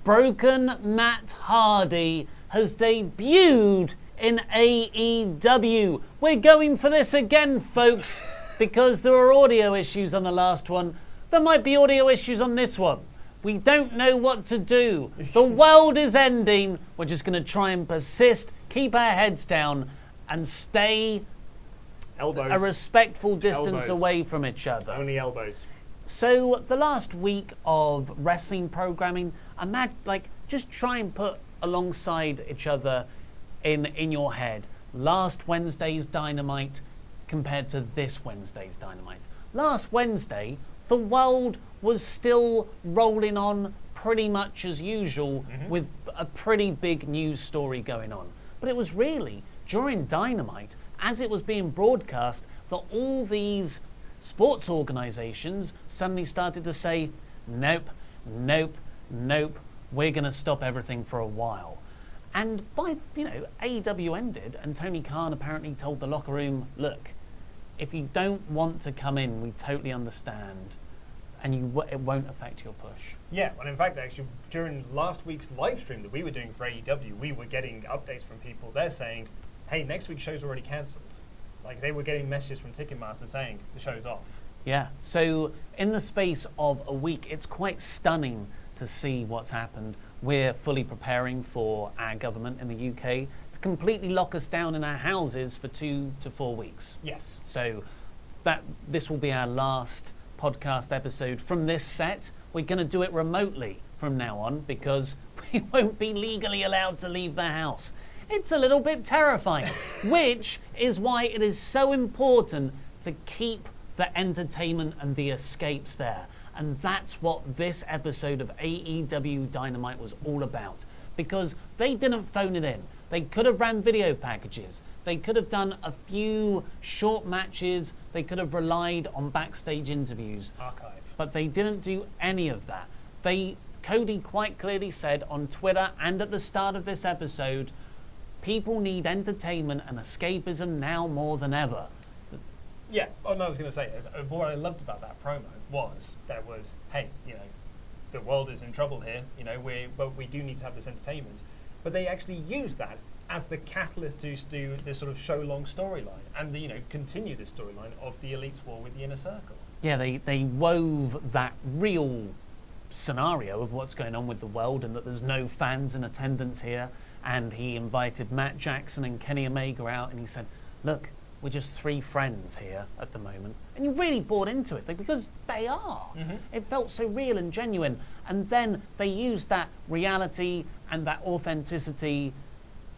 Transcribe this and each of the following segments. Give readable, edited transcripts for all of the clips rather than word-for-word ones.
Broken Matt Hardy has debuted in AEW. We're going for this again, folks, because there were audio issues on the last one. There might be audio issues on this one. We don't know what to do. The world is ending. We're just going to try and persist, keep our heads down, and stay a respectful distance away from each other. Only elbows. So the last week of wrestling programming, just try and put alongside each other in your head. Last Wednesday's Dynamite compared to this Wednesday's Dynamite. Last Wednesday, the world was still rolling on pretty much as usual with a pretty big news story going on. But it was really during Dynamite, as it was being broadcast, that all these sports organizations suddenly started to say, nope, nope, nope, we're going to stop everything for a while. And AEW ended, and Tony Khan apparently told the locker room, look, if you don't want to come in, we totally understand, and it won't affect your push. Yeah, well, in fact, actually, during last week's live stream that we were doing for AEW, we were getting updates from people there saying, hey, next week's show's already cancelled. Like, they were getting messages from Ticketmaster saying the show's off. Yeah, so in the space of a week, it's quite stunning to see what's happened. We're fully preparing for our government in the UK to completely lock us down in our houses for 2 to 4 weeks. Yes. So this will be our last podcast episode from this set. We're going to do it remotely from now on because we won't be legally allowed to leave the house. It's a little bit terrifying, which is why it is so important to keep the entertainment and the escapes there. And that's what this episode of AEW Dynamite was all about. Because they didn't phone it in. They could have ran video packages. They could have done a few short matches. They could have relied on backstage interviews. Archive. But they didn't do any of that. Cody quite clearly said on Twitter and at the start of this episode, people need entertainment and escapism now more than ever. Yeah, I was going to say, what I loved about that promo was, hey, the world is in trouble here, but we do need to have this entertainment. But they actually used that as the catalyst to do this sort of show-long storyline and continue this storyline of the Elite's war with the Inner Circle. Yeah, they wove that real scenario of what's going on with the world and that there's no fans in attendance here. And he invited Matt Jackson and Kenny Omega out and he said, look, we're just 3 friends here at the moment. And you really bought into it because they are. It felt so real and genuine. And then they used that reality and that authenticity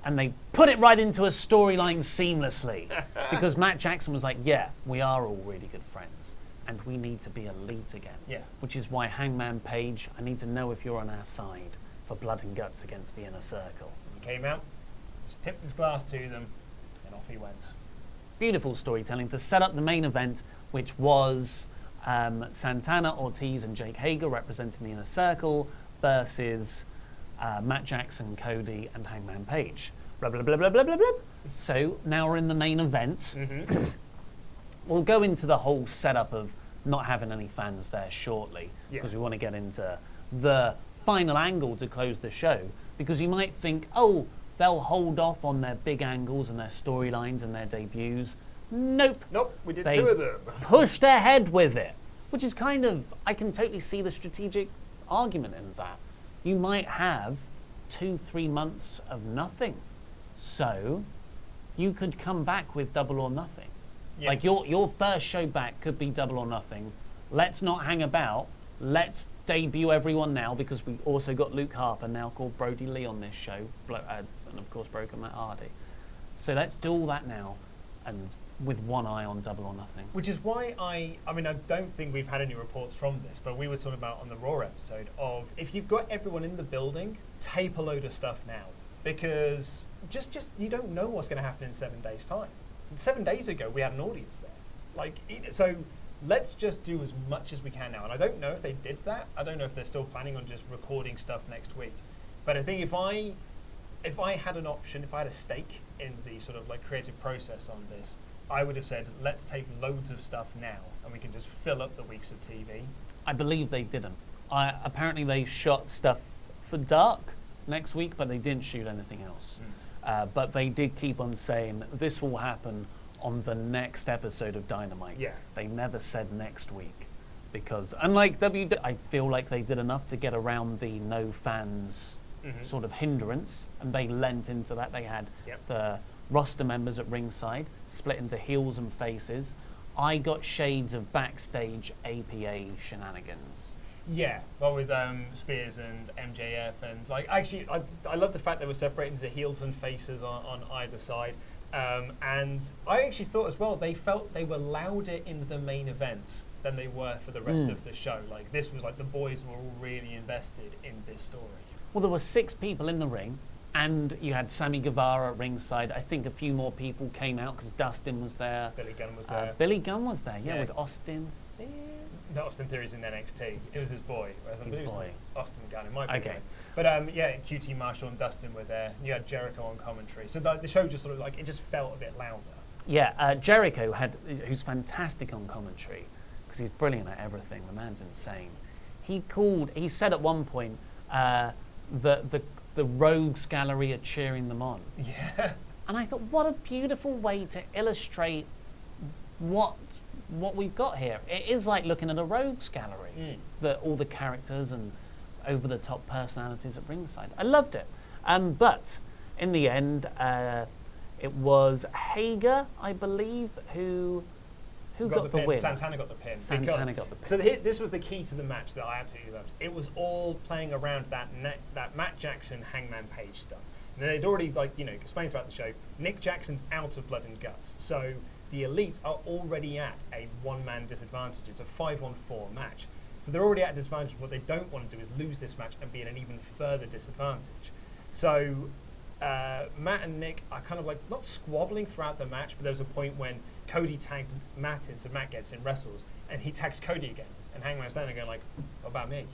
and they put it right into a storyline seamlessly. Because Matt Jackson was like, yeah, we are all really good friends and we need to be elite again. Yeah. Which is why Hangman Page, I need to know if you're on our side for blood and guts against the Inner Circle. He came out, just tipped his glass to them, and off he went. Beautiful storytelling to set up the main event, which was Santana, Ortiz, and Jake Hager representing the Inner Circle versus Matt Jackson, Cody, and Hangman Page. Blah, blah, blah, blah, blah, blah, blah. So now we're in the main event. We'll go into the whole setup of not having any fans there shortly because we want to get into the final angle to close the show. Because you might think, oh, they'll hold off on their big angles and their storylines and their debuts. Nope. Nope, we did 2 of them. Pushed ahead with it, which is kind of, I can totally see the strategic argument in that. You might have 2-3 months of nothing. So you could come back with Double or Nothing. Yeah. Like your first show back could be Double or Nothing. Let's not hang about. Let's debut everyone now because we also got Luke Harper now called Brodie Lee on this show, and of course Broken Matt Hardy. So let's do all that now, and with one eye on Double or Nothing. Which is why I don't think we've had any reports from this, but we were talking about on the Raw episode of if you've got everyone in the building, tape a load of stuff now because just you don't know what's going to happen in 7 days' time. 7 days ago we had an audience there, so. Let's just do as much as we can now. And I don't know if they did that. I don't know if they're still planning on just recording stuff next week. But I think if I had an option, if I had a stake in the sort of creative process on this, I would have said, let's take loads of stuff now and we can just fill up the weeks of TV. I believe they didn't. Apparently they shot stuff for Dark next week, but they didn't shoot anything else. But they did keep on saying this will happen on the next episode of Dynamite. Yeah. They never said next week, because unlike I feel like they did enough to get around the no fans sort of hindrance, and they lent into that. They had the roster members at ringside split into heels and faces. I got shades of backstage APA shenanigans. Yeah, well, with Spears and MJF, and like actually, I love the fact they were separated into heels and faces on either side. And I actually thought as well, they felt they were louder in the main events than they were for the rest of the show. Like, this was like the boys were all really invested in this story. Well, there were 6 people in the ring, and you had Sammy Guevara at ringside. I think a few more people came out because Dustin was there. Billy Gunn was there. Billy Gunn was there, yeah, with Austin. No, Austin Theory's in NXT. It was his boy. His boy. Austin Gunn, it might be. Okay. But yeah, QT Marshall and Dustin were there. You had Jericho on commentary. So the show just sort of like, it just felt a bit louder. Yeah, Jericho who's fantastic on commentary, because he's brilliant at everything. The man's insane. He said at one point, the Rogues Gallery are cheering them on. Yeah. And I thought, what a beautiful way to illustrate what we've got here. It is like looking at a Rogues Gallery, all the characters and over-the-top personalities at ringside. I loved it. But in the end, it was Hager, I believe, who got the win. Santana got the pin. Santana got the pin. So this was the key to the match that I absolutely loved. It was all playing around that Matt Jackson, Hangman Page stuff. And they'd already, explained throughout the show, Nick Jackson's out of blood and guts. So the Elite are already at a one-man disadvantage. It's a 5-on-4 match. So they're already at a disadvantage. What they don't want to do is lose this match and be at an even further disadvantage. So Matt and Nick are kind of like, not squabbling throughout the match, but there was a point when Cody tagged Matt in, so Matt gets in, wrestles, and he tags Cody again. And Hangman's standing there going like, what about me?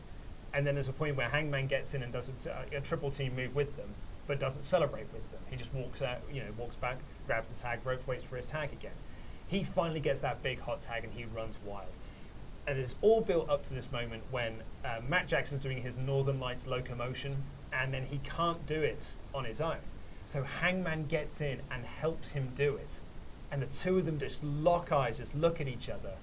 And then there's a point where Hangman gets in and does a triple team move with them, but doesn't celebrate with them. He just walks out, walks back, grabs the tag rope, waits for his tag again. He finally gets that big hot tag and he runs wild. And it's all built up to this moment when Matt Jackson's doing his Northern Lights locomotion, and then he can't do it on his own. So Hangman gets in and helps him do it. And the two of them just lock eyes, just look at each other.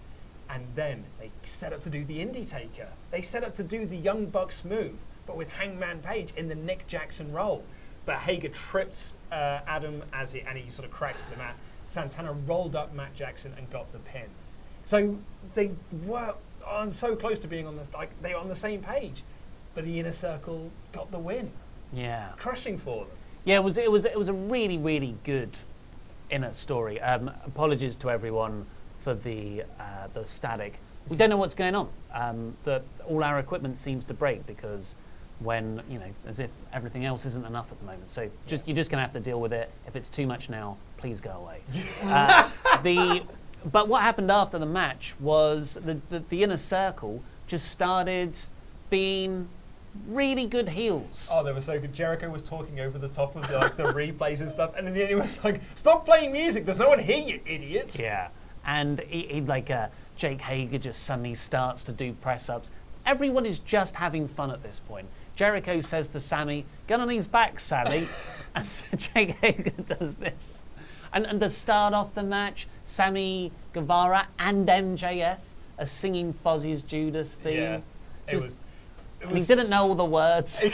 And then they set up to do the Indie Taker. They set up to do the Young Bucks move, but with Hangman Page in the Nick Jackson role. But Hager tripped Adam and he sort of cracks the mat. Santana rolled up Matt Jackson and got the pin. So they were so close to being on this, like they were on the same page, but the Inner Circle got the win. Yeah, crushing for them. Yeah, it was a really, really good inner story. Apologies to everyone for the static. We don't know what's going on. All our equipment seems to break because when as if everything else isn't enough at the moment. So you're just gonna have to deal with it. If it's too much now, please go away. But what happened after the match was the Inner Circle just started being really good heels. Oh, they were so good. Jericho was talking over the top of the replays and stuff, and then he was like, "Stop playing music! There's no one here, you idiots!" Yeah, and Jake Hager just suddenly starts to do press ups. Everyone is just having fun at this point. Jericho says to Sammy, "Get on his back, Sammy," and so Jake Hager does this. And to start off the match, Sammy Guevara and MJF are singing Fozzie's Judas theme. Yeah, it was he didn't know all the words. He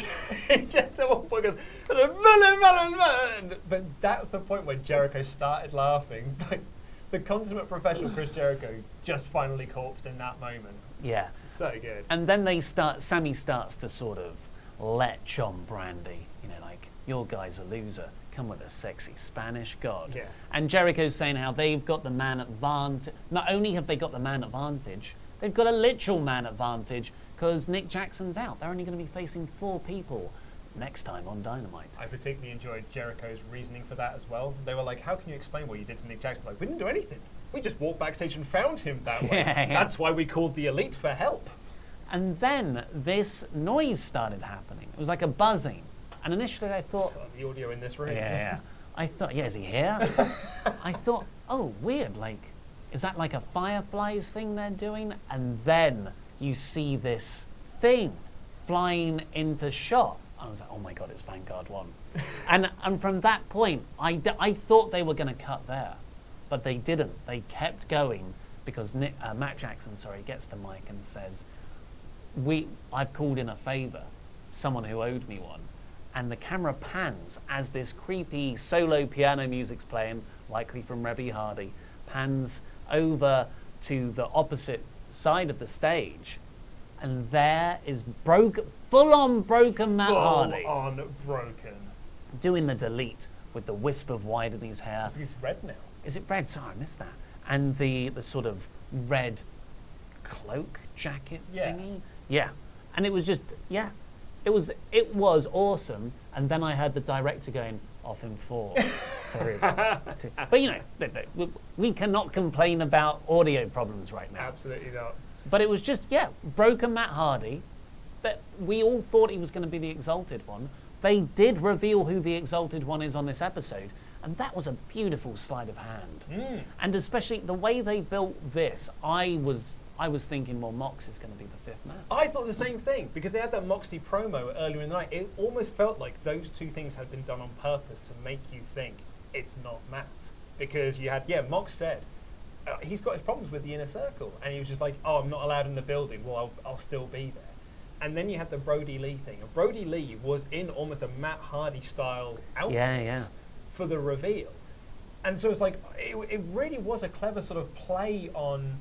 just at one point goes, but that was the point where Jericho started laughing. Like, the consummate professional Chris Jericho just finally corpsed in that moment. Yeah. So good. And then Sammy starts to sort of lech on Brandy. Like, your guy's a loser. Come with a sexy Spanish god. Yeah. And Jericho's saying how they've got the man advantage. Not only have they got the man advantage, they've got a literal man advantage because Nick Jackson's out. They're only going to be facing 4 people next time on Dynamite. I particularly enjoyed Jericho's reasoning for that as well. They were like, how can you explain what you did to Nick Jackson? Like, we didn't do anything. We just walked backstage and found him that way. Yeah. That's why we called the Elite for help. And then this noise started happening. It was like a buzzing. And initially I thought... the audio in this room. Yeah. I thought, is he here? I thought, oh, weird. Like, is that like a Fireflies thing they're doing? And then you see this thing flying into shot. I was like, oh my God, it's Vanguard 1. and from that point, I thought they were going to cut there, but they didn't. They kept going because Matt Jackson, gets the mic and says, I've called in a favor, someone who owed me one. And the camera pans as this creepy solo piano music's playing, likely from Rebby Hardy, pans over to the opposite side of the stage. And there is full-on broken Matt Hardy. Full-on broken. Doing the delete with the wisp of white in his hair. I think it's red now. Is it red? Sorry, I missed that. And the sort of red cloak jacket thingy. Yeah. And it was just, it was awesome. And then I heard the director going, off in 4, 3, 2. But you know, we cannot complain about audio problems right now. Absolutely not. But it was just, broken Matt Hardy. That we all thought he was going to be the Exalted One. They did reveal who the Exalted One is on this episode. And that was a beautiful sleight of hand. And especially the way they built this, I was thinking, well, Mox is going to be the 5th man. I thought the same thing, because they had that Moxley promo earlier in the night. It almost felt like those two things had been done on purpose to make you think it's not Matt. Because you had, Mox said, he's got his problems with the inner circle. And he was just like, oh, I'm not allowed in the building. Well, I'll still be there. And then you had the Brodie Lee thing. And Brodie Lee was in almost a Matt Hardy style outfit for the reveal. And so it's like, it really was a clever sort of play on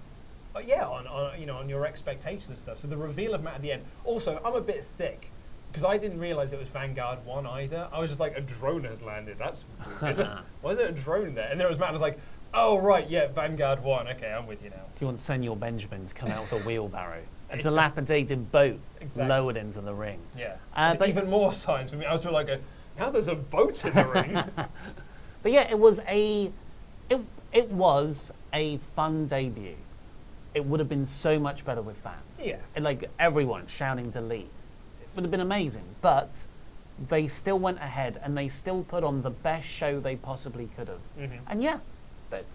your expectations and stuff. So the reveal of Matt at the end. Also, I'm a bit thick because I didn't realize it was Vanguard 1 either. I was just like, a drone has landed. That's weird. Why is there a drone there? And there was Matt. I was like, oh right, Vanguard 1. Okay, I'm with you now. Do you want Senor Benjamin to come out with a wheelbarrow? A dilapidated boat lowered into the ring. Yeah. But even more signs for me. I was like, now there's a boat in the ring. But it was it was a fun debut. It would have been so much better with fans. Yeah. And like everyone shouting delete. It would have been amazing. But they still went ahead and they still put on the best show they possibly could have. And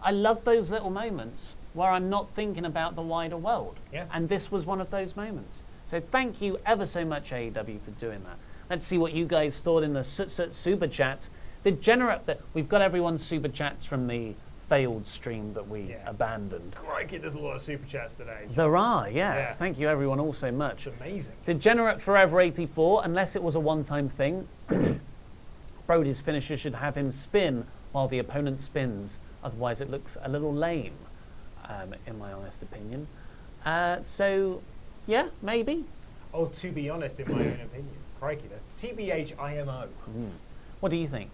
I love those little moments where I'm not thinking about the wider world. Yeah. And this was one of those moments. So thank you ever so much, AEW, for doing that. Let's see what you guys thought in the super chats. We've got everyone's super chats from the failed stream that we abandoned. Crikey, there's a lot of super chats today. There are, Thank you everyone all so much. It's amazing. Degenerate Forever 84, unless it was a one-time thing, Brodie's finisher should have him spin while the opponent spins. Otherwise it looks a little lame, in my honest opinion. Maybe. Oh, to be honest, in my own opinion. Crikey, that's TBH IMO. What do you think?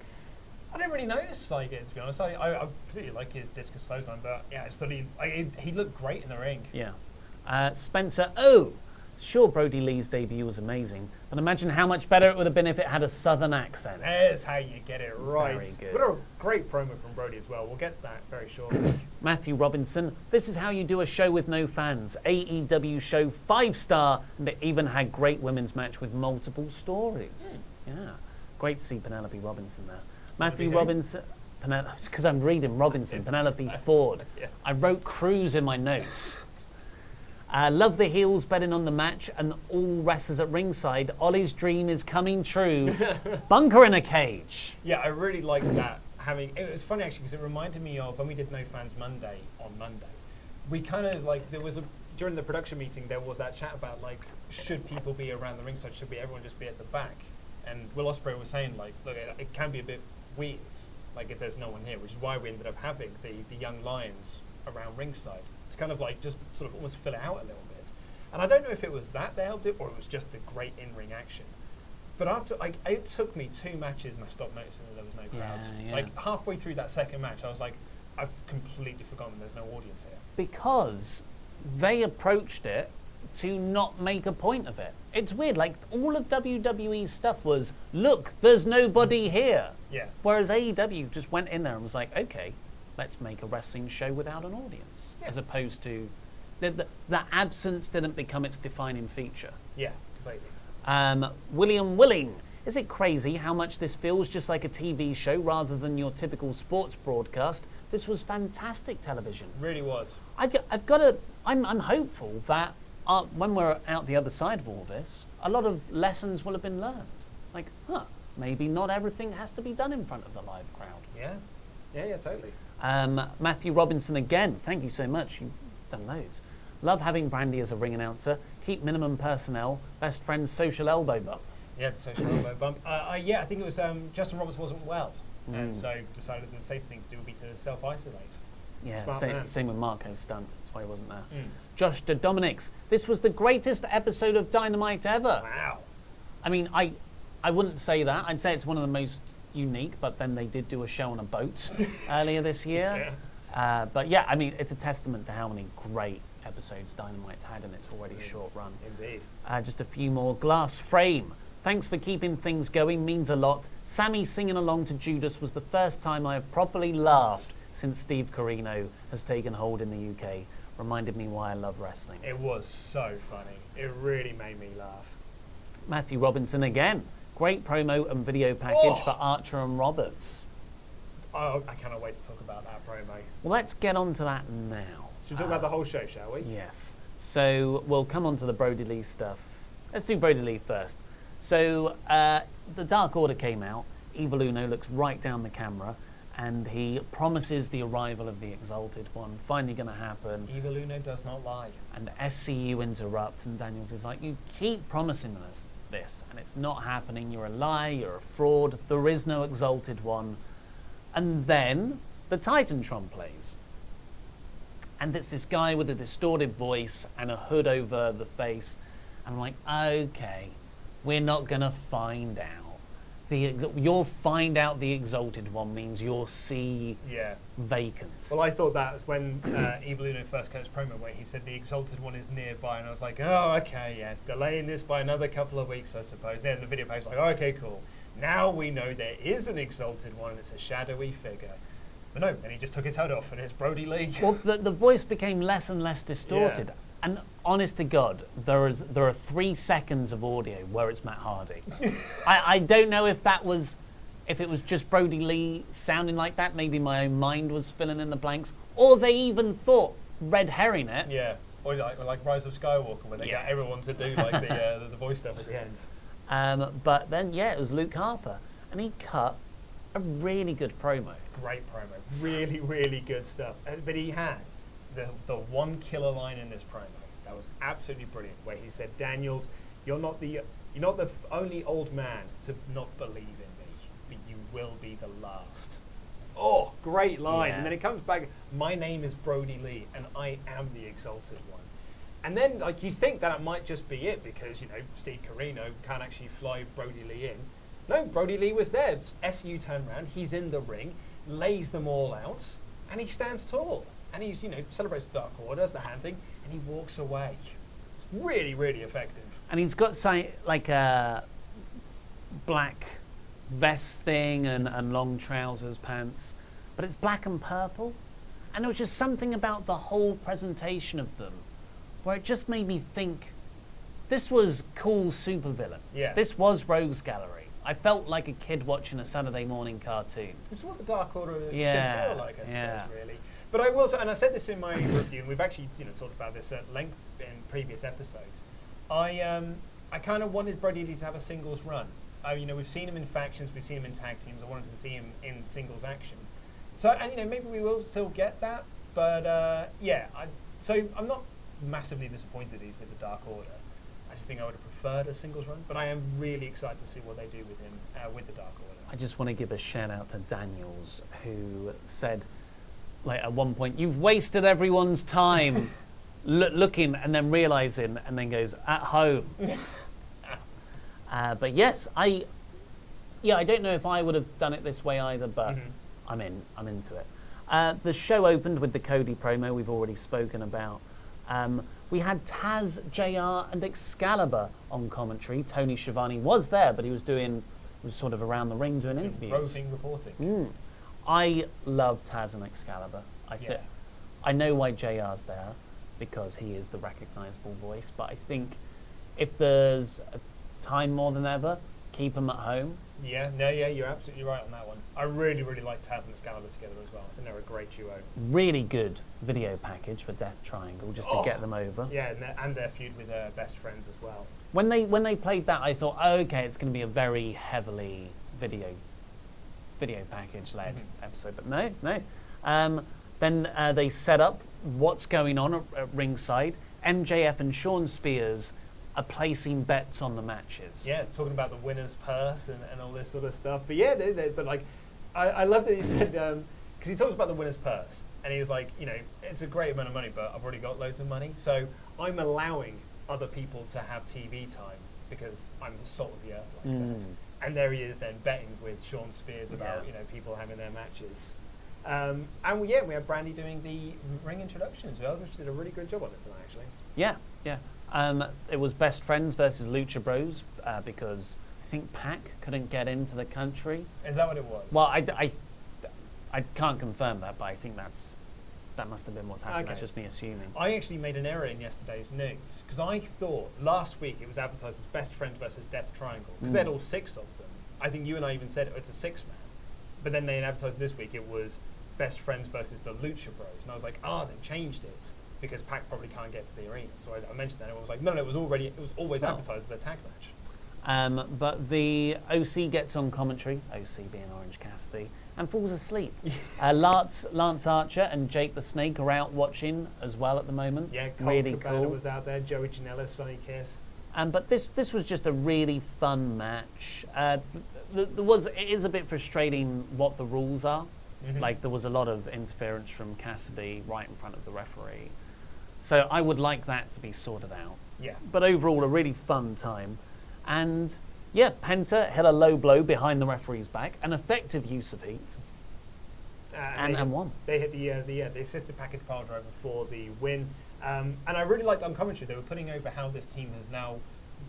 I didn't really notice it, to be honest. I particularly like his discus clothesline, but I just thought he looked great in the ring. Yeah. Spencer, sure, Brodie Lee's debut was amazing, but imagine how much better it would have been if it had a southern accent. That's how you get it right. Very good. What a great promo from Brodie as well. We'll get to that very shortly. Matthew Robinson, this is how you do a show with no fans. AEW show 5-star, and it even had great women's match with multiple stories. Yeah. Great to see Penelope Robinson there. Matthew Robinson, because I'm reading Robinson, Penelope Ford. I wrote Cruz in my notes. Love the heels betting on the match and all wrestlers at ringside. Ollie's dream is coming true. Bunker in a cage. Yeah, I really liked that. It was funny actually because it reminded me of when we did No Fans Monday on Monday. We kind of during the production meeting there was that chat about should people be around the ringside? Should everyone just be at the back? And Will Ospreay was saying look, it can be a bit weird, if there's no one here, which is why we ended up having the young lions around ringside to kind of just sort of almost fill it out a little bit. And I don't know if it was that they helped it or it was just the great in-ring action. But after it took me 2 matches and I stopped noticing that there was no crowds. Yeah. Halfway through that second match, I was like, I've completely forgotten there's no audience here. Because they approached it to not make a point of it. It's weird, all of WWE's stuff was, look, there's nobody here. Yeah. Whereas AEW just went in there and was like, okay, let's make a wrestling show without an audience. As opposed to, the absence didn't become its defining feature. Yeah, completely. William Willing, is it crazy how much this feels just like a TV show rather than your typical sports broadcast? This was fantastic television. Really was. I'm hopeful that when we're out the other side of all this, a lot of lessons will have been learned. like, maybe not everything has to be done in front of the live crowd. Yeah, totally. Matthew Robinson again, thank you so much. You've done loads. Love having Brandy as a ring announcer. Keep minimum personnel. Best friends social elbow bump. Yeah, the social elbow bump. I think it was Justin Roberts wasn't well, and so decided that the safe thing to do would be to self-isolate. Yeah, same with Marco's stunt. That's why he wasn't there. Josh de Dominics. This was the greatest episode of Dynamite ever. Wow. I mean, I wouldn't say that. I'd say it's one of the most unique, but then they did do a show on a boat earlier this year. Yeah. But yeah, I mean, it's a testament to how many great episodes Dynamite's had in its already short run. Indeed. Just a few more. Glass Frame. Thanks for keeping things going, means a lot. Sammy singing along to Judas was the first time I have properly laughed since Steve Corino has taken hold in the UK. Reminded me why I love wrestling. It was so funny. It really made me laugh. Matthew Robinson again. Great promo and video package for Archer and Roberts. Oh, I cannot wait to talk about that promo. Well, let's get on to that now. Should we talk about the whole show, shall we? Yes. So we'll come on to the Brodie Lee stuff. Let's do Brodie Lee first. So the Dark Order came out. Evil Uno looks right down the camera and he promises the arrival of the Exalted One. Finally going to happen. Evil Uno does not lie. And SCU interrupt and Daniels is like, you keep promising us this and it's not happening. You're a lie. You're a fraud. There is no Exalted One. And then the Titantron plays. And it's this guy with a distorted voice and a hood over the face. And I'm like, okay, we're not going to find out. You'll find out the Exalted One means you'll see vacant. Well, I thought that was when Evil Uno first cut his promo where he said the Exalted One is nearby. And I was like, oh, okay, yeah, delaying this by another couple of weeks, I suppose. Then the video post like, oh, okay, cool. Now we know there is an Exalted One and it's a shadowy figure. But no, and he just took his head off and it's Brodie Lee. Well, the voice became less and less distorted. Yeah. And honest to God, there are 3 seconds of audio where it's Matt Hardy. I don't know if it was just Brodie Lee sounding like that. Maybe my own mind was filling in the blanks, or they even thought red herring it. Yeah, or like Rise of Skywalker, where they got everyone to do like the voice stuff at the end. But then it was Luke Harper, and he cut a really good promo. Great promo, really, really good stuff. But he had the one killer line in this promo that was absolutely brilliant, where he said, "Daniels, you're not the only old man to not believe in me, but you will be the last." Oh, great line! Yeah. And then it comes back. My name is Brodie Lee, and I am the Exalted One. And then, like, you think that it might just be it because Steve Corino can't actually fly Brodie Lee in. No, Brodie Lee was there. SU turned around. He's in the ring, lays them all out, and he stands tall. And he's, celebrates the Dark Order, does the hand thing, and he walks away. It's really, really effective. And he's got like a black vest thing and long trousers, pants, but it's black and purple. And there was just something about the whole presentation of them where it just made me think, this was cool supervillain. Yeah. This was Rogues Gallery. I felt like a kid watching a Saturday morning cartoon. Which is what the Dark Order should feel like, I suppose, really. But I will say, and I said this in my review, and we've actually talked about this at length in previous episodes. I kind of wanted Brodie Lee to have a singles run. We've seen him in factions, we've seen him in tag teams. I wanted to see him in singles action. So, and maybe we will still get that. But so I'm not massively disappointed he's with the Dark Order. I just think I would have preferred a singles run. But I am really excited to see what they do with him with the Dark Order. I just want to give a shout out to Daniels, who said, like, at one point, you've wasted everyone's time looking and then realizing, and then goes, at home. But yes, I don't know if I would have done it this way either, but I'm into it. The show opened with the Cody promo we've already spoken about. We had Taz, JR, and Excalibur on commentary. Tony Schiavone was there, but he was sort of around the ring doing interviews. Roving reporting. I love Taz and Excalibur. I know why JR's there, because he is the recognisable voice, but I think if there's a time more than ever, keep them at home. Yeah, no, yeah, you're absolutely right on that one. I really, really like Tav and Excalibur together as well. I think they're a great duo. Really good video package for Death Triangle, just to get them over. Yeah, and their feud with Best Friends as well. When they played that, I thought, oh, okay, it's going to be a very heavily video package led episode, but no. Then they set up what's going on at ringside. MJF and Sean Spears are placing bets on the matches. Yeah, talking about the winner's purse and all this sort of stuff. But yeah, but like, I love that he said, because he talks about the winner's purse, and he was like, you know, it's a great amount of money, but I've already got loads of money, so I'm allowing other people to have TV time because I'm the salt of the earth like that. And there he is then betting with Sean Spears about people having their matches. And we had Brandy doing the ring introductions. She did a really good job on it tonight, actually. Yeah. It was Best Friends versus Lucha Bros because I think Pac couldn't get into the country. Is that what it was? Well, I can't confirm that, but I think that must have been what's happened. Okay. That's just me assuming. I actually made an error in yesterday's news because I thought last week it was advertised as Best Friends versus Death Triangle because they had all 6 of them. I think you and I even said it's a 6-man, but then they advertised this week it was Best Friends versus the Lucha Bros, and I was like, they changed it because Pac probably can't get to the arena. So I mentioned that, and I was like, no, it was always advertised as a tag match. But the OC gets on commentary, OC being Orange Cassidy, and falls asleep. Lance Archer and Jake the Snake are out watching as well at the moment. Yeah, really Cabana cool. was out there, Joey Janela, Sonny Kiss. But this was just a really fun match. It is a bit frustrating what the rules are. Like there was a lot of interference from Cassidy right in front of the referee. So I would like that to be sorted out. Yeah. But overall, a really fun time. And yeah, Penta hit a low blow behind the referee's back, an effective use of heat, and won. They hit the assisted package pile driver for the win. And I really liked on commentary, they were putting over how this team has now,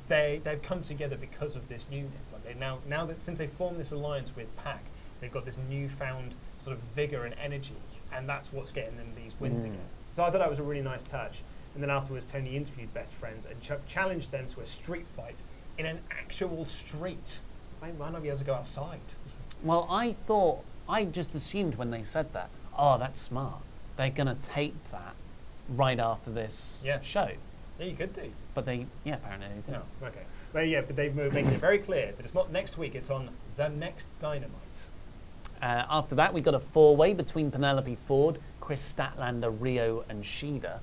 they've come together because of this newness. Like they now that since they formed this alliance with Pac, they've got this newfound sort of vigor and energy, and that's what's getting them these wins again. So I thought that was a really nice touch. And then afterwards, Tony interviewed Best Friends and challenged them to a street fight in an actual street. They might not be able to go outside. Well, I just assumed when they said that, that's smart. They're going to tape that right after this show. Yeah, you could do. But apparently they didn't. No, okay. But they've making it very clear that it's not next week, it's on the next Dynamite. After that, we got a 4-way between Penelope Ford, Chris Statlander, Rio, and Shida.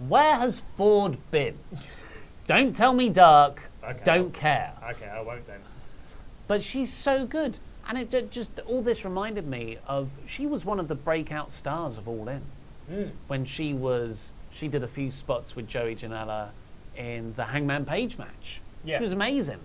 Where has Ford been? Don't tell me Dark. Okay, don't care. Okay, I won't then. But she's so good. And it just, all this reminded me of, she was one of the breakout stars of All In. When she did a few spots with Joey Janela in the Hangman Page match. Yeah. She was amazing.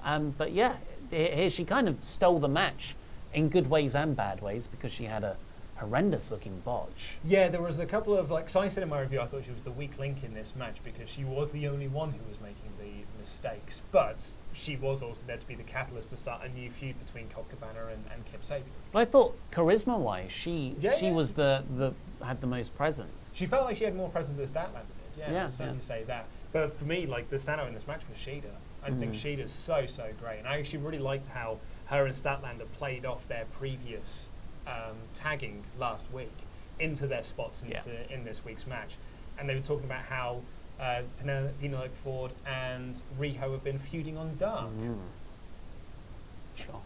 But yeah, here she kind of stole the match in good ways and bad ways because she had a horrendous looking botch. Yeah, there was a couple of, so I said in my review, I thought she was the weak link in this match because she was the only one who was making the mistakes, but she was also there to be the catalyst to start a new feud between Colt Cabana and Kip Sabian. But I thought charisma-wise, she was had the most presence. She felt like she had more presence than Statlander did. Yeah, certainly say that. But for me, the standout in this match was Shida. I think Shida's so great, and I actually really liked how her and Statlander played off their previous tagging last week into their spots in this week's match. And they were talking about how Penelope Ford and Riho have been feuding on Dark. Sure.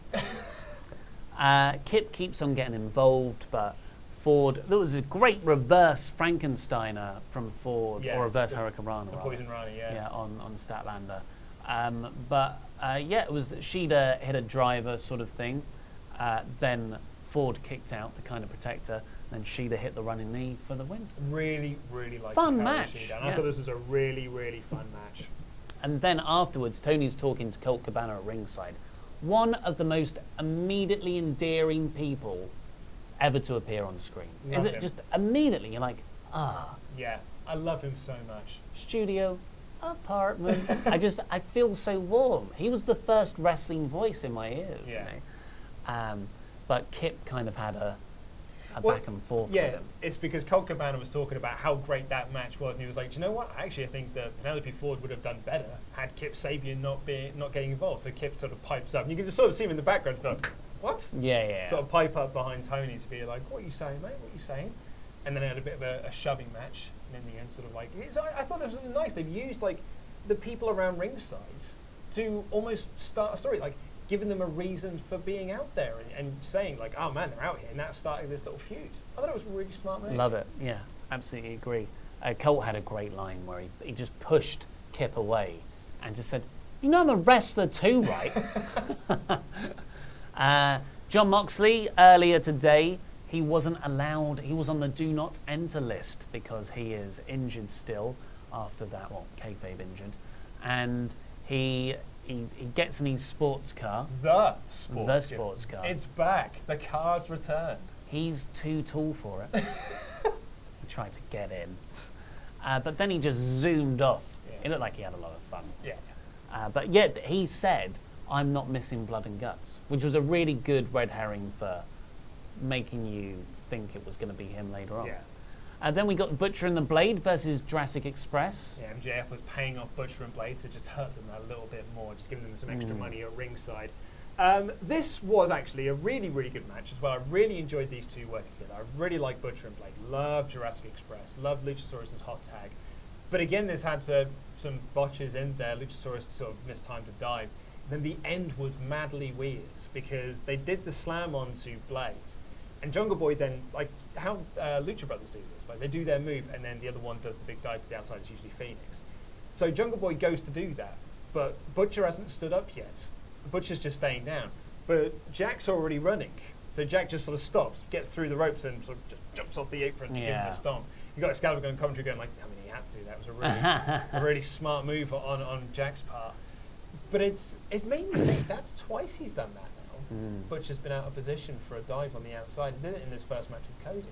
Kip keeps on getting involved, but Ford, there was a great reverse Frankensteiner from Ford, or reverse Hurricanrana. The Poison Rana, Yeah, on Statlander. It was Shida hit a driver sort of thing. Then Ford kicked out to kind of protect her. Then Shida hit the running knee for the win. Really, really liked fun match. Shida. And I thought this was a really, really fun match. And then afterwards, Tony's talking to Colt Cabana at ringside. One of the most immediately endearing people ever to appear on screen. Is it just immediately? You're like, Yeah, I love him so much. Studio, apartment. I feel so warm. He was the first wrestling voice in my ears. Yeah. You know? But Kip kind of had a back and forth with him. It's because Colt Cabana was talking about how great that match was, and he was like, do you know what? Actually, I think that Penelope Ford would have done better had Kip Sabian not getting involved. So Kip sort of pipes up, and you can just sort of see him in the background, like, what? Yeah. Sort of pipe up behind Tony to be like, what are you saying, mate? What are you saying? And then they had a bit of a shoving match, and in the end, sort of like, I thought it was really nice. They've used like the people around ringside to almost start a story, like giving them a reason for being out there and saying like, oh man, they're out here, and that's starting this little feud. I thought it was a really smart move. Love it. Yeah, absolutely agree. Colt had a great line where he just pushed Kip away and just said, you know I'm a wrestler too, right? Jon Moxley, earlier today, he wasn't allowed, he was on the do not enter list because he is injured still after that, kayfabe injured. And he gets in his sports car. The sports car. It's back. The car's returned. He's too tall for it. He tried to get in. But then he just zoomed off. Yeah. It looked like he had a lot of fun. Yeah. But yet he said, I'm not missing blood and guts, which was a really good red herring for making you think it was going to be him later on. Yeah. Then we got Butcher and the Blade versus Jurassic Express. Yeah, MJF was paying off Butcher and Blade to just hurt them a little bit more, just giving them some extra money at ringside. This was actually a really, really good match as well. I really enjoyed these two working together. I really like Butcher and Blade. Love Jurassic Express. Love Luchasaurus' hot tag. But again, this had some botches in there. Luchasaurus sort of missed time to dive. Then the end was madly weird because they did the slam onto Blade. And Jungle Boy then, like how Lucha Brothers do this, like they do their move and then the other one does the big dive to the outside, it's usually Phoenix. So Jungle Boy goes to do that, but Butcher hasn't stood up yet. Butcher's just staying down. But Jack's already running. So Jack just sort of stops, gets through the ropes and sort of just jumps off the apron to give him a stomp. You got Excalibur going commentary going like, I mean, he had to. That was a really smart move on Jack's part. But it made me think that's twice he's done that now. Butcher's been out of position for a dive on the outside. He did it in his first match with Cody.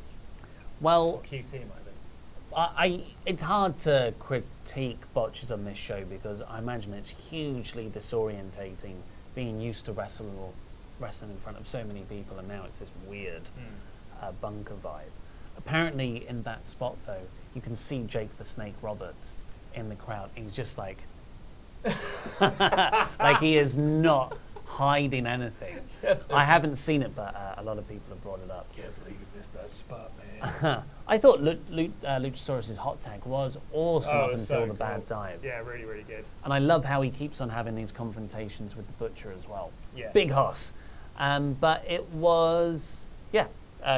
Well, or QT might have been. It's hard to critique botches on this show because I imagine it's hugely disorientating being used to wrestling in front of so many people, and now it's this weird bunker vibe. Apparently, in that spot though, you can see Jake the Snake Roberts in the crowd. He's just like, like he is not hiding anything. I haven't seen it, but a lot of people have brought it up. Can't believe you missed that spot, man. I thought Luchasaurus' hot tag was awesome up until the bad dive. Yeah, really, really good. And I love how he keeps on having these confrontations with the Butcher as well. Yeah. Big hoss. But it was,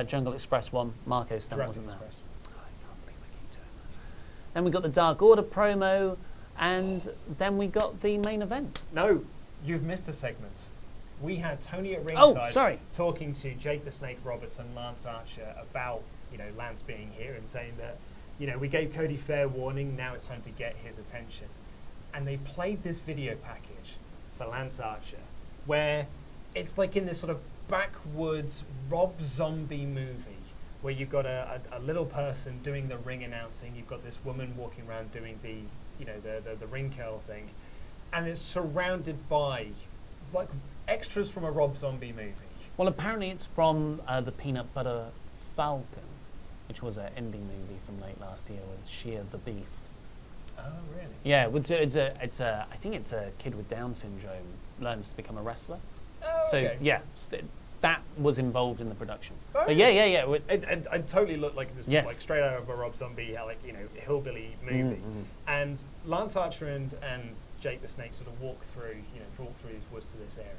Jungle Express won. Marco Stunt wasn't there. Express. I can't believe I keep doing that. Then we got the Dark Order promo, and then we got the main event. No, you've missed a segment. We had Tony at ringside talking to Jake the Snake Roberts and Lance Archer about, Lance being here and saying that, we gave Cody fair warning, now it's time to get his attention. And they played this video package for Lance Archer where it's like in this sort of backwoods Rob Zombie movie where you've got a little person doing the ring announcing, you've got this woman walking around doing the ring curl thing, and it's surrounded by like extras from a Rob Zombie movie. Well, apparently it's from the Peanut Butter Falcon, which was an indie movie from late last year with Sheer the Beef. Oh, really? Yeah, I think it's a kid with Down syndrome learns to become a wrestler. Oh, so okay. yeah, that was involved in the production. Oh, but yeah. It totally looked like this was like straight out of a Rob Zombie, hillbilly movie. Mm-hmm. And Lance Archer and Jake the Snake sort of walk through these woods to this area.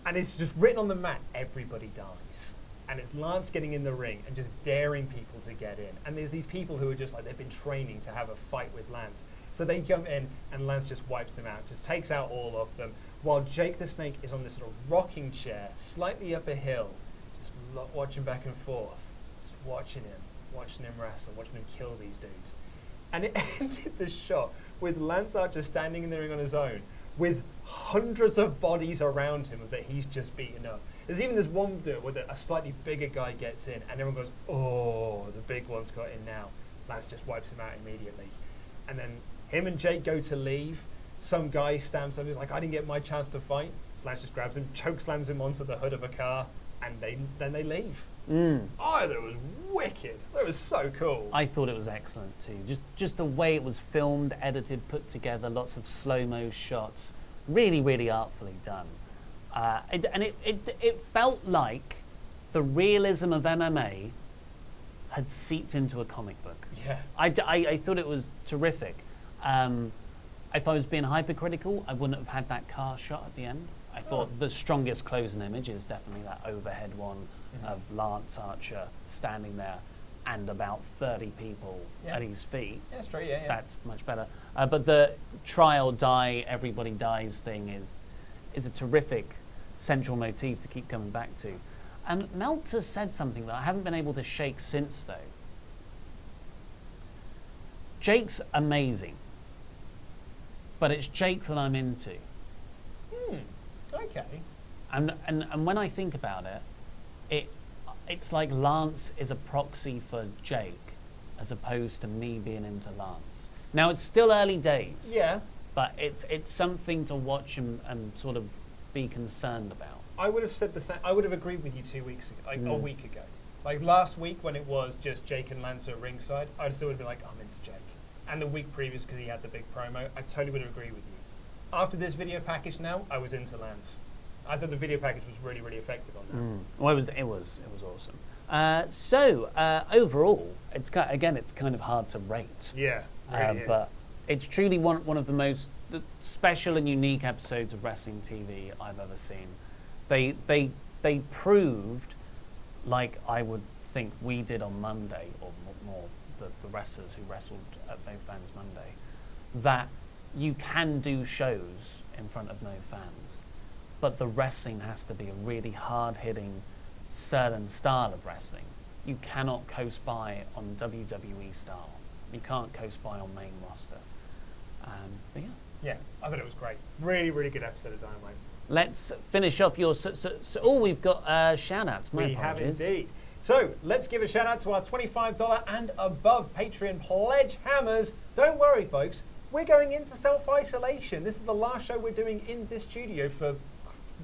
And it's just written on the mat, everybody dies. And it's Lance getting in the ring and just daring people to get in. And there's these people who are just like, they've been training to have a fight with Lance. So they come in and Lance just wipes them out, just takes out all of them, while Jake the Snake is on this sort of rocking chair, slightly up a hill, just watching back and forth, just watching him wrestle, watching him kill these dudes. And it ended the shot with Lance Archer standing in the ring on his own, with hundreds of bodies around him that he's just beaten up. There's even this one bit where a slightly bigger guy gets in, and everyone goes, "Oh, the big one's got in now." Lance just wipes him out immediately. And then him and Jake go to leave. Some guy stamps up. He's like, "I didn't get my chance to fight." Lance just grabs him, chokeslams him onto the hood of a car, and then they leave. Mm. Oh, I thought it was wicked. It was so cool. I thought it was excellent too. Just the way it was filmed, edited, put together, lots of slow-mo shots. Really, really artfully done. It felt like the realism of MMA had seeped into a comic book. Yeah. I thought it was terrific. If I was being hypercritical, I wouldn't have had that car shot at the end. I thought the strongest closing image is definitely that overhead one of Lance Archer standing there and about 30 people at his feet. Yeah, straight, yeah. That's much better. But the try or die, everybody dies thing is a terrific central motif to keep coming back to. Meltzer said something that I haven't been able to shake since, though. Jake's amazing, but it's Jake that I'm into. Okay. And when I think about it, it's like Lance is a proxy for Jake, as opposed to me being into Lance. Now it's still early days. Yeah. But it's something to watch and sort of be concerned about. I would have said the same. I would have agreed with you 2 weeks ago, a week ago. Like last week when it was just Jake and Lance at ringside, I still would have been like, I'm into Jake. And the week previous, because he had the big promo, I totally would have agreed with you. After this video package now, I was into Lance. I thought the video package was really, really effective on that. Well, it was awesome. So overall, it's kind of hard to rate. Yeah, really is. But it's truly one of the most special and unique episodes of wrestling TV I've ever seen. They proved, like I would think we did on Monday, or more the wrestlers who wrestled at No Fans Monday, that you can do shows in front of no fans, but the wrestling has to be a really hard-hitting, certain style of wrestling. You cannot coast by on WWE style. You can't coast by on main roster. But yeah. Yeah, I thought it was great. Really, really good episode of Dynamite. Let's finish off your... we've got shout-outs. My apologies. We have indeed. So, let's give a shout-out to our $25 and above Patreon pledge hammers. Don't worry, folks. We're going into self-isolation. This is the last show we're doing in this studio for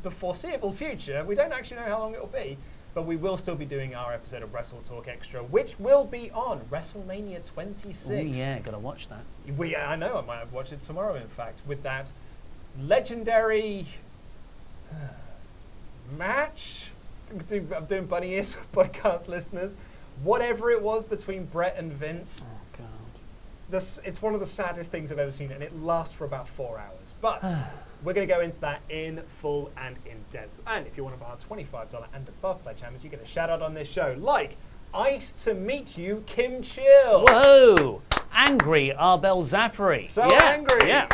the foreseeable future. We don't actually know how long it'll be, but we will still be doing our episode of WrestleTalk Extra, which will be on WrestleMania 26. Oh yeah, gotta watch that. I know, I might have watched it tomorrow, in fact, with that legendary match. I'm doing bunny ears for podcast listeners. Whatever it was between Brett and Vince. Oh God. It's one of the saddest things I've ever seen, and it lasts for about 4 hours. But we're going to go into that in full and in depth. And if you're one of our $25 and above pledge hammers, you get a shout out on this show, like Ice to Meet You, Kim Chill. Whoa! Angry Arbel Zafari. So yeah, angry. Yeah.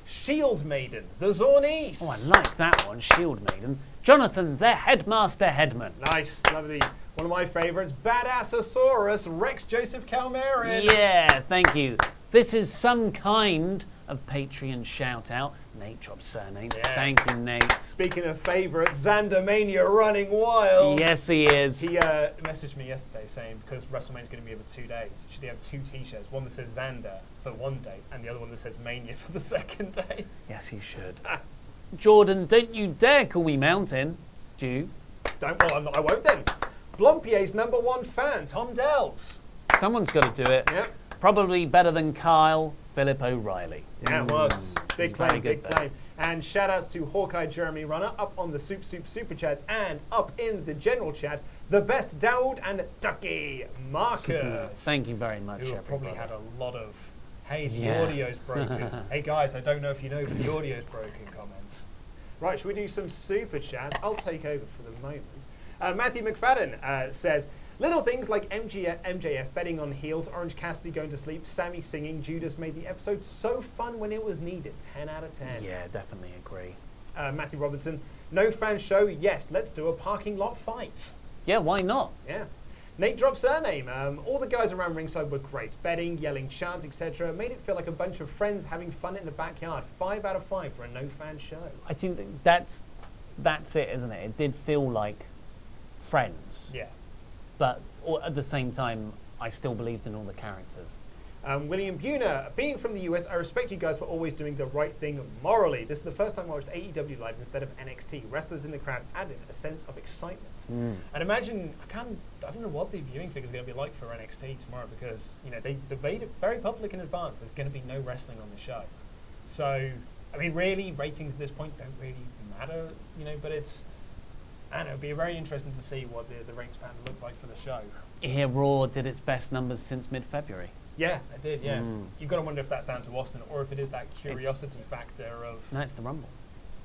Shield Maiden, the Zornice. Oh, I like that one, Shield Maiden. Jonathan, the Headmaster Headman. Nice, lovely. One of my favourites, Badassosaurus, Rex Joseph Calmerin. Yeah, thank you. This is some kind of Patreon shout-out. Nate dropped surname. Yes. Thank you, Nate. Speaking of favourites, Xandermania Running Wild. Yes, he is. He messaged me yesterday saying, because WrestleMania's going to be over 2 days, should he have 2 T-shirts? One that says Xander for one day, and the other one that says Mania for the second day. Yes, he should. Jordan, don't you dare call me Mountain. Jew. I won't then. Blompier's #1 fan, Tom Delves. Someone's got to do it. Yep. Probably better than Kyle, Philip O'Reilly. Yeah, it was. Big claim, big there. claim. And shout outs to Hawkeye Jeremy Runner up on the Super Chats and up in the general chat, the best Dowd and Ducky Marcus. Thank you very much, who everybody. probably had a lot of, hey, the audio's broken. Hey guys, I don't know if you know, but the audio's broken comments. Right, should we do some Super Chats? I'll take over for the moment. Matthew McFadden says, little things like MJF betting on heels, Orange Cassidy going to sleep, Sammy singing, Judas made the episode so fun when it was needed. 10 out of 10. Yeah, definitely agree. Matthew Robertson, no fan show, yes, let's do a parking lot fight. Yeah, why not? Yeah. Nate dropped surname. All the guys around ringside were great. Betting, yelling, chants, etc. Made it feel like a bunch of friends having fun in the backyard. 5 out of 5 for a no fan show. I think that's it, isn't it? It did feel like friends. Yeah. But at the same time, I still believed in all the characters. William Buhner, being from the US, I respect you guys for always doing the right thing morally. This is the first time I watched AEW live instead of NXT. Wrestlers in the crowd added a sense of excitement. And imagine, I don't know what the viewing figures are going to be like for NXT tomorrow, because they made it very public in advance. There's going to be no wrestling on the show. So, I mean, really, ratings at this point don't really matter, but it's, I don't know, it'd be very interesting to see what the ratings pattern looks like for the show. Here, Raw did its best numbers since mid-February. Yeah, it did, yeah. You've got to wonder if that's down to Austin or if it is that curiosity factor of... No, it's the Rumble.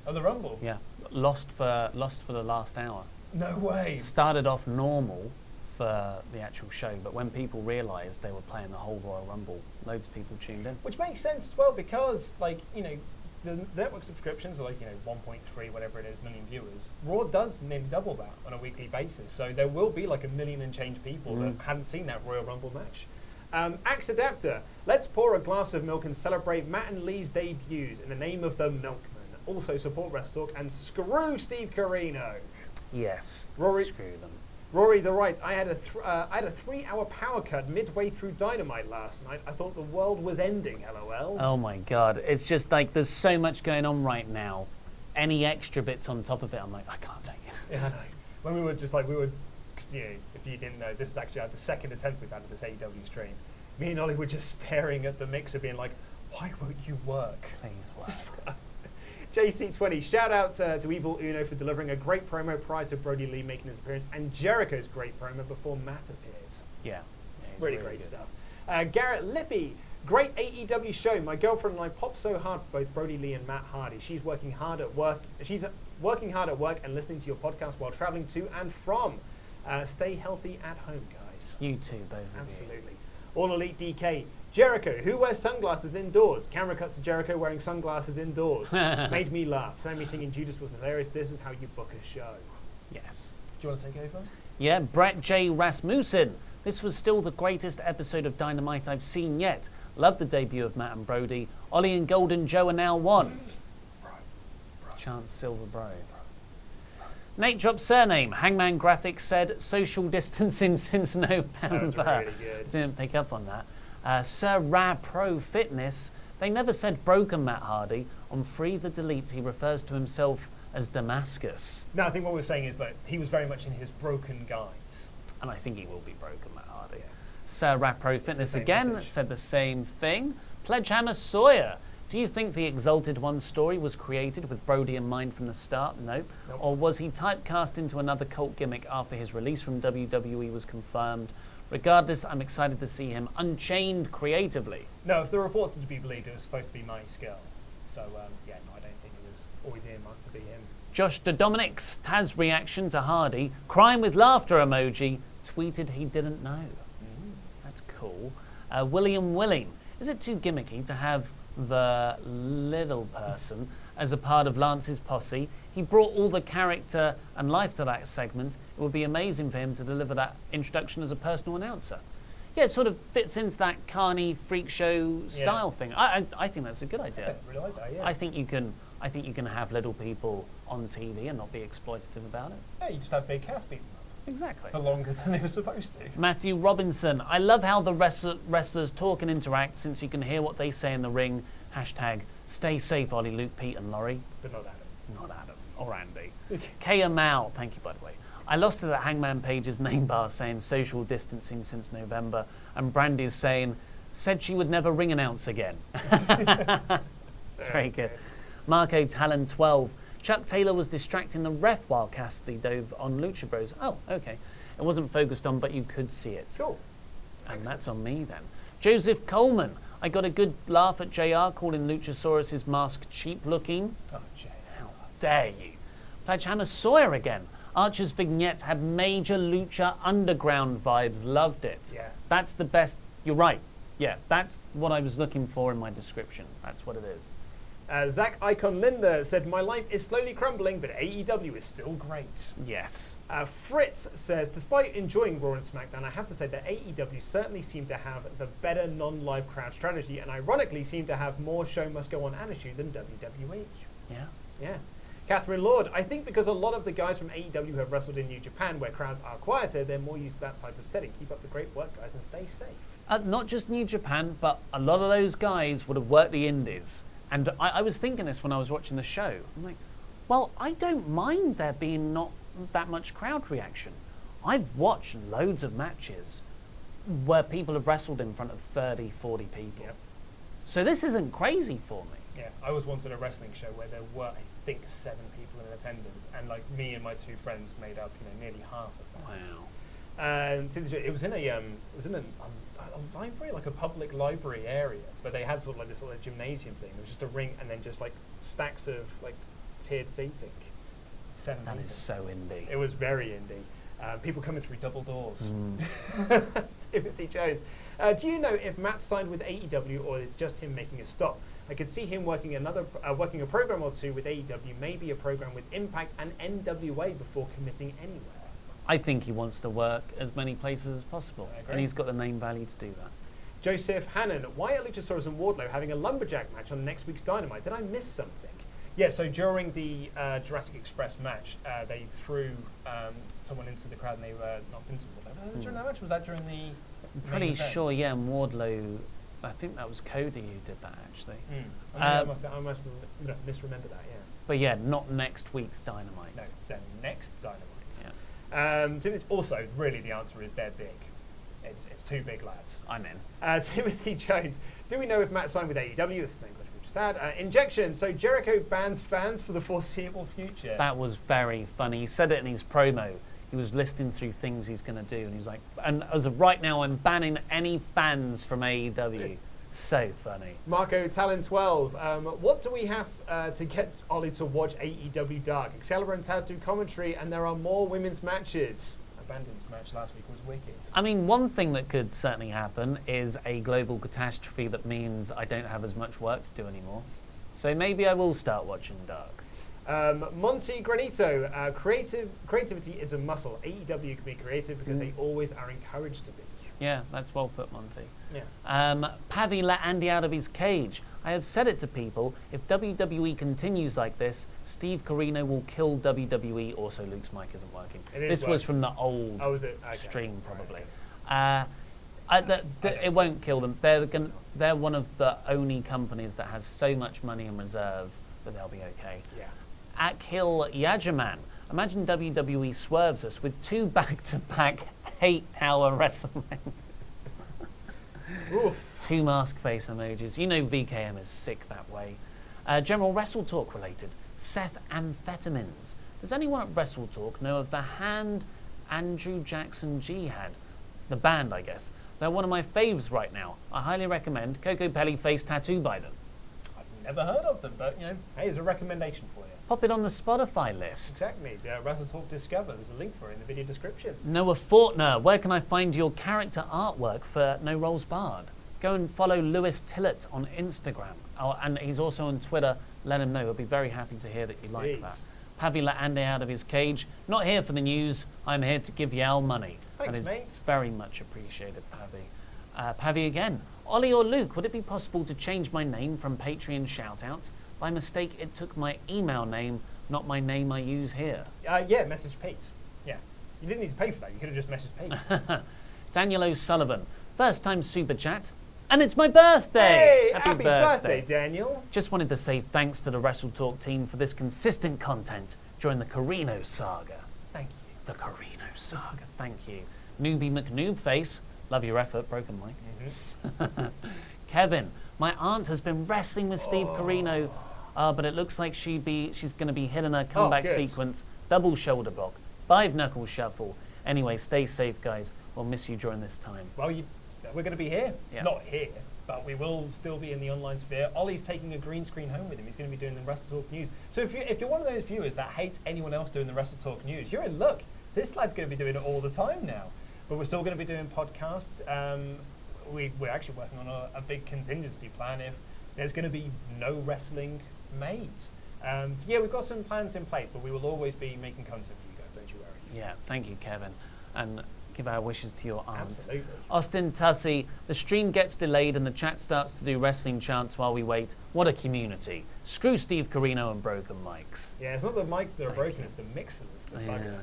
Oh, the Rumble? Yeah. Lost for the last hour. No way. Started off normal for the actual show, but when people realised they were playing the whole Royal Rumble, loads of people tuned in. Which makes sense as well, because, the network subscriptions are 1.3, whatever it is, million viewers. Raw does nearly double that on a weekly basis, so there will be a million and change people that hadn't seen that Royal Rumble match. Axe Adapter, let's pour a glass of milk and celebrate Matt and Lee's debuts in the name of the Milkman. Also support WrestleTalk and screw Steve Corino. Yes, Rory, screw them. Rory the Right, I had a 3-hour power cut midway through Dynamite last night. I thought the world was ending, LOL. Oh my God, it's just there's so much going on right now. Any extra bits on top of it, I'm like, I can't take it. Yeah, I know. When we were if you didn't know, this is actually the second attempt we've had at this AEW stream. Me and Ollie were just staring at the mixer being like, why won't you work? Please work. JC20, shout out to Evil Uno for delivering a great promo prior to Brodie Lee making his appearance, and Jericho's great promo before Matt appears. Yeah. Really great stuff. Garrett Lippy, great AEW show. My girlfriend and I popped so hard for both Brodie Lee and Matt Hardy. She's working hard at work and listening to your podcast while traveling to and from. Stay healthy at home, guys. You too, both of you. Absolutely. All Elite DK. Jericho, who wears sunglasses indoors? Camera cuts to Jericho wearing sunglasses indoors. Made me laugh. Sammy singing Judas was hilarious. This is how you book a show. Yes. Do you want to take over? Yeah, Brett J. Rasmussen. This was still the greatest episode of Dynamite I've seen yet. Love the debut of Matt and Brodie. Ollie and Golden Joe are now one. Chance Silver Bro. Nate dropped surname. Hangman Graphics said social distancing since November. That was really good. Didn't pick up on that. Sir Ra Pro Fitness. They never said broken Matt Hardy. On Free the Delete, he refers to himself as Damascus. No, I think what we're saying is that he was very much in his broken guise. And I think he will be broken Matt Hardy. Yeah. Sir Ra Pro Fitness again message. said the same thing. Pledgehammer Sawyer. Do you think the Exalted One story was created with Brodie in mind from the start? Nope. Or was he typecast into another cult gimmick after his release from WWE was confirmed? Regardless, I'm excited to see him unchained creatively. No, if the reports are to be believed, it was supposed to be Marty Scurll. So, I don't think it was always earmarked to be him. Josh the Dominic's Taz reaction to Hardy, crying with laughter emoji, tweeted he didn't know. That's cool. William Willing, is it too gimmicky to have the little person as a part of Lance's posse? He brought all the character and life to that segment. It would be amazing for him to deliver that introduction as a personal announcer. Yeah, it sort of fits into that carny freak show style thing. I think that's a good idea. I really like that, yeah. I think you can have little people on TV and not be exploitative about it. Yeah, you just have big cast beating them Exactly. for longer than they were supposed to. Matthew Robinson. I love how the wrestlers talk and interact since you can hear what they say in the ring. Hashtag stay safe, Ollie, Luke, Pete and Laurie. But not Adam. Not Adam. Or Andy. Kaya Mao. Thank you, by the way. I lost it at Hangman Page's name bar saying social distancing since November. And Brandy's saying, said she would never ring announce again. It's very good. Marco Talon 12. Chuck Taylor was distracting the ref while Cassidy dove on Lucha Bros. Oh, okay. It wasn't focused on, but you could see it. Cool. And that's on me then. Joseph Coleman. I got a good laugh at JR calling Luchasaurus's mask cheap looking. Oh, JR. How dare you? Pledgehammer Sawyer again. Archer's vignette had major Lucha Underground vibes. Loved it. Yeah. That's the best. You're right. Yeah, that's what I was looking for in my description. That's what it is. Zach Icon Linda said, my life is slowly crumbling, but AEW is still great. Yes. Fritz says, despite enjoying Raw and SmackDown, I have to say that AEW certainly seem to have the better non-live crowd strategy and ironically seem to have more show must go on attitude than WWE. Yeah. Yeah. Catherine Lord, I think because a lot of the guys from AEW have wrestled in New Japan where crowds are quieter, they're more used to that type of setting. Keep up the great work, guys, and stay safe. Not just New Japan, but a lot of those guys would have worked the indies. And I was thinking this when I was watching the show. I'm like, well, I don't mind there being not that much crowd reaction. I've watched loads of matches where people have wrestled in front of 30, 40 people. Yep. So this isn't crazy for me. Yeah, I was once at a wrestling show where there were, I think, 7 people in attendance, and like me and my 2 friends made up, nearly half of that. Wow. And it was in a library, like a public library area, but they had sort of like this sort of gymnasium thing. It was just a ring and then just like stacks of like tiered seating. 7 That meters. is so indie. It was very indie. People coming through double doors. Timothy Jones. Do you know if Matt signed with AEW or is just him making a stop? I could see him working a program or 2 with AEW, maybe a program with Impact and NWA before committing anywhere. I think he wants to work as many places as possible, and he's got the name value to do that. Joseph Hannon, why are Luchasaurus and Wardlow having a lumberjack match on next week's Dynamite? Did I miss something? Yeah, so during the Jurassic Express match, they threw someone into the crowd and they were knocked into Wardlow. During that match? Was that during the I'm pretty sure, yeah, and Wardlow, I think that was Cody who did that, actually. I must misremember that, yeah. But yeah, not next week's Dynamite. No, the next Dynamite. Yeah. Also, really, the answer is they're big. It's 2 big lads. I'm in. Timothy Jones. Do we know if Matt signed with AEW? That's the same question we just had. Injection. So Jericho bans fans for the foreseeable future. That was very funny. He said it in his promo. He was listing through things he's going to do, and he's like, and as of right now, I'm banning any fans from AEW. So funny. Marco Talon 12. What do we have to get Ollie to watch AEW Dark? Excalibur and Taz do commentary, and there are more women's matches. Abandon's match last week was wicked. I mean, one thing that could certainly happen is a global catastrophe that means I don't have as much work to do anymore. So maybe I will start watching Dark. Monty Granito. Creativity is a muscle. AEW can be creative because they always are encouraged to be. Yeah, that's well put, Monty. Yeah. Pavi let Andy out of his cage. I have said it to people, if WWE continues like this, Steve Corino will kill WWE. Also, Luke's mic isn't working. This was from the old stream, probably. Right, it won't kill them. They're one of the only companies that has so much money in reserve that they'll be okay. Yeah. Akhil Yajaman. Imagine WWE swerves us with 2 back-to-back 8-hour WrestleManias. Oof. 2 mask face emojis. You know VKM is sick that way. General WrestleTalk related. Seth Amphetamines. Does anyone at WrestleTalk know of the hand Andrew Jackson G had? The band, I guess. They're one of my faves right now. I highly recommend Coco Pelli face tattoo by them. I've never heard of them, but hey, there's a recommendation for you. Pop it on the Spotify list. Exactly. WrestleTalk Discover. There's a link for it in the video description. Noah Fortner, where can I find your character artwork for No Rolls Barred? Go and follow Lewis Tillett on Instagram. And he's also on Twitter. Let him know. He'll be very happy to hear that you like that. Pavi let Andy out of his cage. Not here for the news. I'm here to give Yal money. Thanks, that is mate. Very much appreciated, Pavi. Pavi again. Ollie or Luke, would it be possible to change my name from Patreon shoutouts? By mistake, it took my email name, not my name I use here. Yeah, message Pete. Yeah. You didn't need to pay for that. You could have just messaged Pete. Daniel O'Sullivan. First time super chat. And it's my birthday! Hey, happy birthday, Daniel. Just wanted to say thanks to the WrestleTalk team for this consistent content during the Corino saga. Thank you. The Corino saga. Thank you. Newbie McNoobface. Love your effort, broken mic. Kevin. My aunt has been wrestling with Steve Corino, but it looks like she's going to be hitting her comeback sequence. Double shoulder block. 5 knuckle shuffle. Anyway, stay safe, guys. We'll miss you during this time. Well, we're going to be here. Yeah. Not here, but we will still be in the online sphere. Ollie's taking a green screen home with him. He's going to be doing the WrestleTalk news. So if you're one of those viewers that hates anyone else doing the WrestleTalk news, you're in luck. This lad's going to be doing it all the time now. But we're still going to be doing podcasts. We're actually working on a big contingency plan if there's going to be no wrestling made. So yeah, we've got some plans in place, but we will always be making content for you guys, don't you worry. Yeah, thank you, Kevin. And give our wishes to your aunt. Absolutely. Austin Tussey, the stream gets delayed and the chat starts to do wrestling chants while we wait. What a community. Screw Steve Corino and broken mics. Yeah, it's not the mics that are broken, it's the mixers that bugger.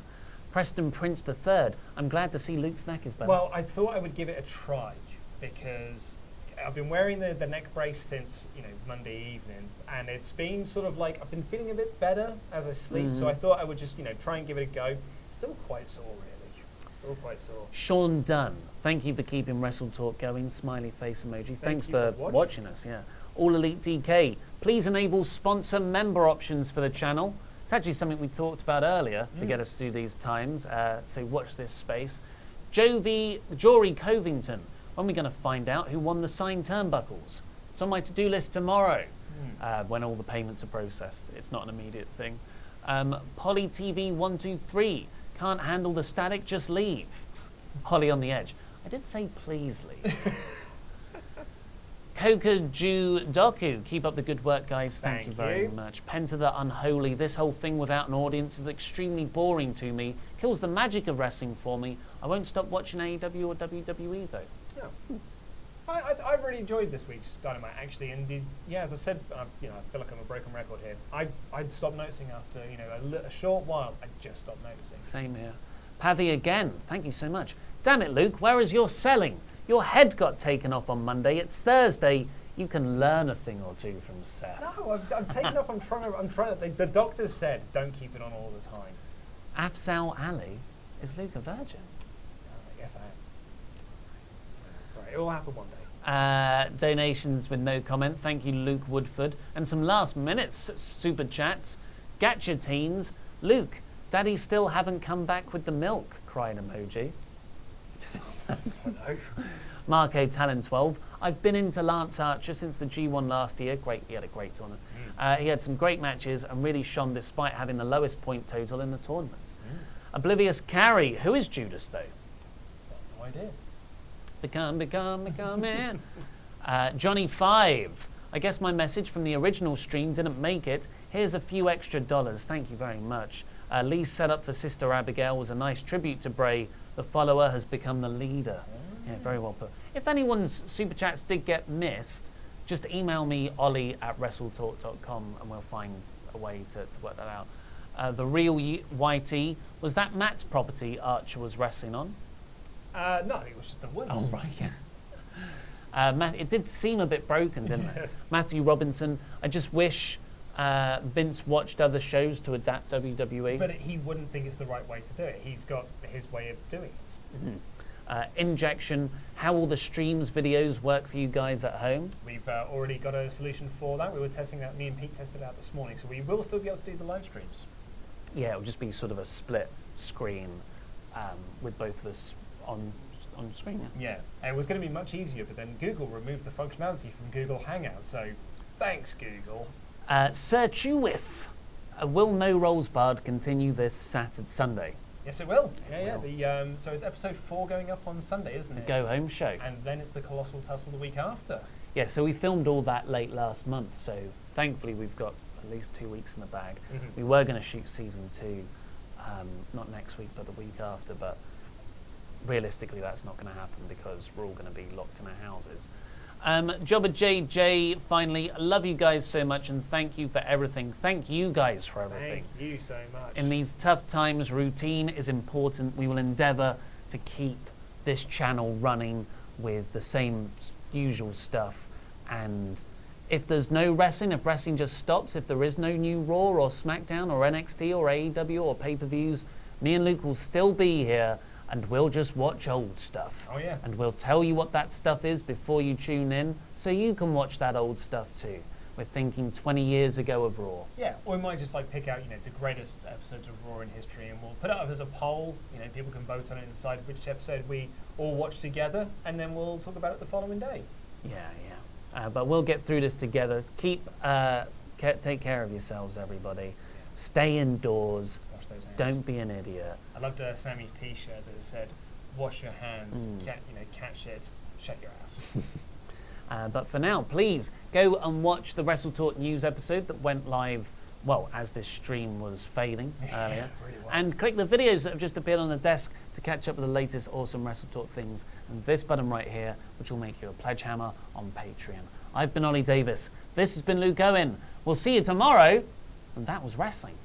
Preston Prince III. I'm glad to see Luke's neck is better. Well, I thought I would give it a try. because I've been wearing the neck brace since Monday evening, and it's been sort of like I've been feeling a bit better as I sleep. So I thought I would just try and give it a go. Still quite sore, really. Still quite sore. Sean Dunn, thank you for keeping WrestleTalk going. Smiley face emoji. Thanks for watching us. Yeah. All Elite DK, please enable sponsor member options for the channel. It's actually something we talked about earlier to get us through these times. So watch this space. Jory Covington. When are we going to find out who won the signed turnbuckles? It's on my to-do list tomorrow when all the payments are processed. It's not an immediate thing. Polly TV 123. Can't handle the static, just leave. Holly on the edge. I did say please leave. Kokaju Doku. Keep up the good work, guys. Thank you very much. Penta the Unholy. This whole thing without an audience is extremely boring to me. Kills the magic of wrestling for me. I won't stop watching AEW or WWE though. Yeah. I really enjoyed this week's Dynamite, actually, and as I said, I feel like I'm a broken record here. I'd stopped noticing after a short while. I just stopped noticing. Same here. Pavy again. Thank you so much. Damn it, Luke. Where is your selling? Your head got taken off on Monday. It's Thursday. You can learn a thing or two from Seth. No, I'm taking off. I'm trying to. The doctor said don't keep it on all the time. Afzal Ali, is Luke a virgin? I guess I am. Sorry, it will happen one day. Donations with no comment. Thank you, Luke Woodford. And some last minute super chats. Gatcha teens. Luke, Daddy still haven't come back with the milk. Crying emoji. Marco Talon 12. I've been into Lance Archer since the G1 last year. Great, he had a great tournament. He had some great matches and really shone despite having the lowest point total in the tournament. Oblivious Carrie. Who is Judas though? No idea. Become man. Johnny 5. I guess my message from the original stream didn't make it. Here's a few extra dollars. Thank you very much. Lee's setup for Sister Abigail was a nice tribute to Bray. The follower has become the leader. Yeah, very well put. If anyone's super chats did get missed, just email me, ollie@wrestletalk.com, and we'll find a way to work that out. The real YT, was that Matt's property Archer was wrestling on? No, it was just the woods. Oh, right, yeah. It did seem a bit broken, didn't it? Matthew Robinson, I just wish Vince watched other shows to adapt WWE. But he wouldn't think it's the right way to do it. He's got his way of doing it. Injection, how will the streams videos work for you guys at home? We've already got a solution for that. We were testing that. Me and Pete tested it out this morning. So we will still be able to do the live streams. Yeah, it'll just be sort of a split screen with both of us on screen. Yeah, it was going to be much easier, but then Google removed the functionality from Google Hangouts. So thanks, Google. Sir Chewif, will No Rolls Barred continue this Sunday? Yes, it will. Yeah. So it's episode 4 going up on Sunday, isn't it? The Go Home show. And then it's the Colossal Tussle the week after. Yeah, so we filmed all that late last month, so thankfully we've got at least 2 weeks in the bag. We were going to shoot season 2, not next week, but the week after, but realistically that's not going to happen because we're all going to be locked in our houses. Jobber JJ, finally, love you guys so much and thank you for everything. Thank you guys for everything. Thank you so much. In these tough times, routine is important. We will endeavour to keep this channel running with the same usual stuff. And if there's no wrestling, if wrestling just stops, if there is no new Raw or SmackDown or NXT or AEW or pay-per-views, me and Luke will still be here. And we'll just watch old stuff. Oh, yeah. And we'll tell you what that stuff is before you tune in, so you can watch that old stuff too. We're thinking 20 years ago of Raw. Yeah, or we might just pick out, the greatest episodes of Raw in history, and we'll put it up as a poll. People can vote on it and decide which episode we all watch together, and then we'll talk about it the following day. Yeah. But we'll get through this together. Take care of yourselves, everybody. Yeah. Stay indoors. Don't be an idiot. I loved Sammy's T-shirt that said, "Wash your hands, catch it, shut your ass." But for now, please go and watch the WrestleTalk news episode that went live, well, as this stream was failing earlier. Really was. And click the videos that have just appeared on the desk to catch up with the latest awesome WrestleTalk things. And this button right here, which will make you a pledge hammer on Patreon. I've been Ollie Davis. This has been Luke Owen. We'll see you tomorrow. And that was wrestling.